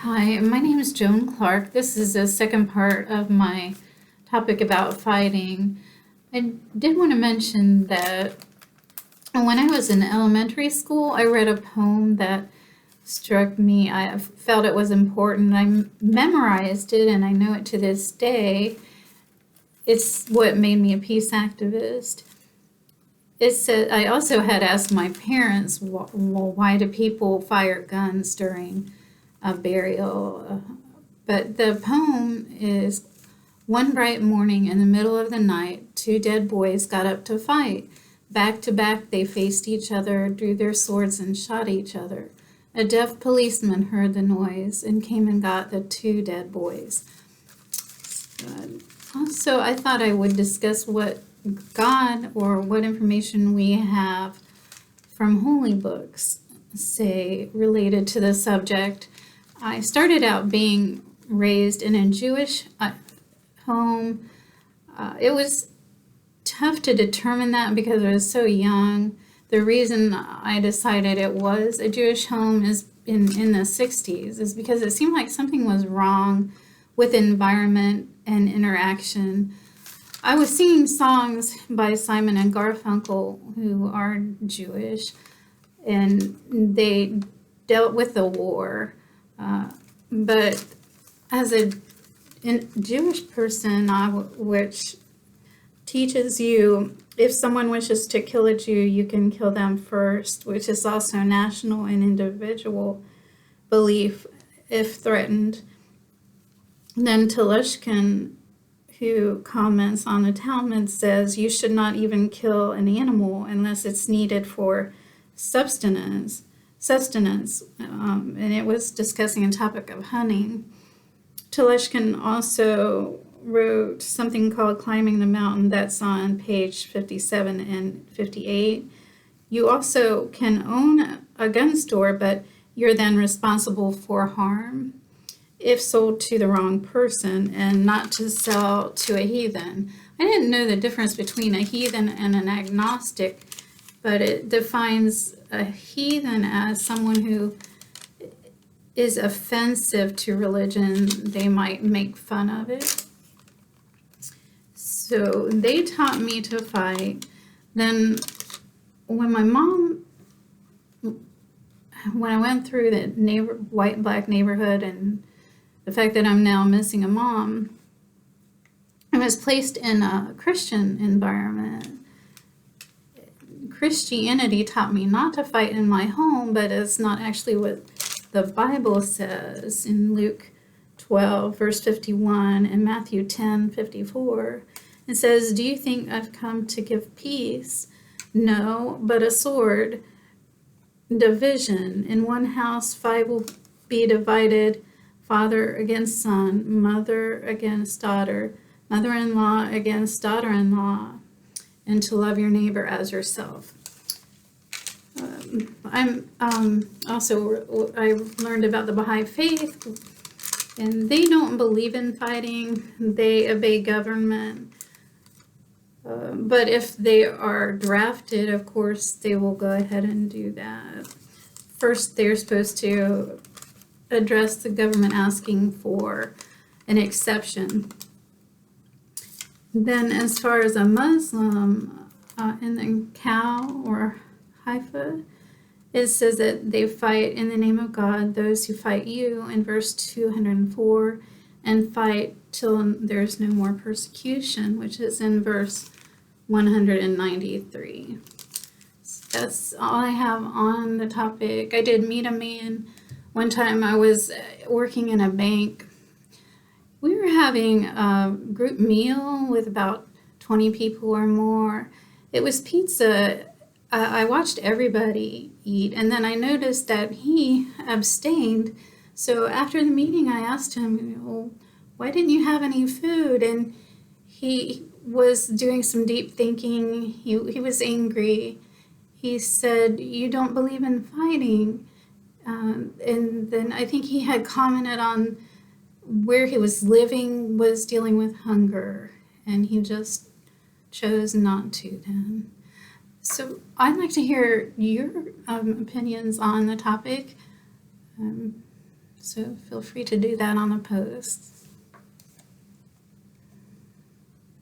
Hi, my name is Joan Clark. This is the second part of my topic about fighting. I did want to mention that when I was in elementary school, I read a poem that struck me. I felt it was important. I memorized it and I know it to this day. It's what made me a peace activist. It said, I also had asked my parents, well, why do people fire guns during a burial? But the poem is one bright morning in the middle of the night, two dead boys got up to fight. Back to back, they faced each other, drew their swords, and shot each other. A deaf policeman heard the noise and came and got the two dead boys. Also, I thought I would discuss what God or what information we have from holy books say related to the subject. I started out being raised in a Jewish home. It was tough to determine that because I was so young. The reason I decided it was a Jewish home is in the 60s is because it seemed like something was wrong with environment and interaction. I was singing songs by Simon and Garfunkel, who are Jewish, and they dealt with the war. But as a Jewish person, which teaches you if someone wishes to kill a Jew, you can kill them first, which is also national and individual belief if threatened. Then Telushkin, who comments on the Talmud, says you should not even kill an animal unless it's needed for sustenance. And it was discussing a topic of hunting. Telushkin also wrote something called Climbing the Mountain that's on page 57 and 58. You also can own a gun store, but you're then responsible for harm if sold to the wrong person and not to sell to a heathen. I didn't know the difference between a heathen and an agnostic, but it defines a heathen as someone who is offensive to religion. They might make fun of it. So they taught me to fight. Then when I went through the white and black neighborhood and the fact that I'm now missing a mom, I was placed in a Christian environment. Christianity taught me not to fight in my home, but it's not actually what the Bible says in Luke 12, verse 51, and Matthew 10, 54. It says, do you think I've come to give peace? No, but a sword, division. In one house, 5 will be divided, father against son, mother against daughter, mother-in-law against daughter-in-law, and to love your neighbor as yourself. I learned about the Baha'i faith, and they don't believe in fighting. They obey government. But if they are drafted, of course, they will go ahead and do that. First, they're supposed to address the government asking for an exception. Then as far as a Muslim, in the Cow or Haifa, it says that they fight in the name of God, those who fight you, in verse 204, and fight till there's no more persecution, which is in verse 193. So that's all I have on the topic. I did meet a man one time. I was working in a bank. We were having a group meal with about 20 people or more. It was pizza. I watched everybody eat, and then I noticed that he abstained. So after the meeting, I asked him, well, why didn't you have any food? And he was doing some deep thinking. He was angry. He said, you don't believe in fighting. And then I think he had commented on where he was living was dealing with hunger, and he just chose not to then. So I'd like to hear your opinions on the topic. So feel free to do that on the post.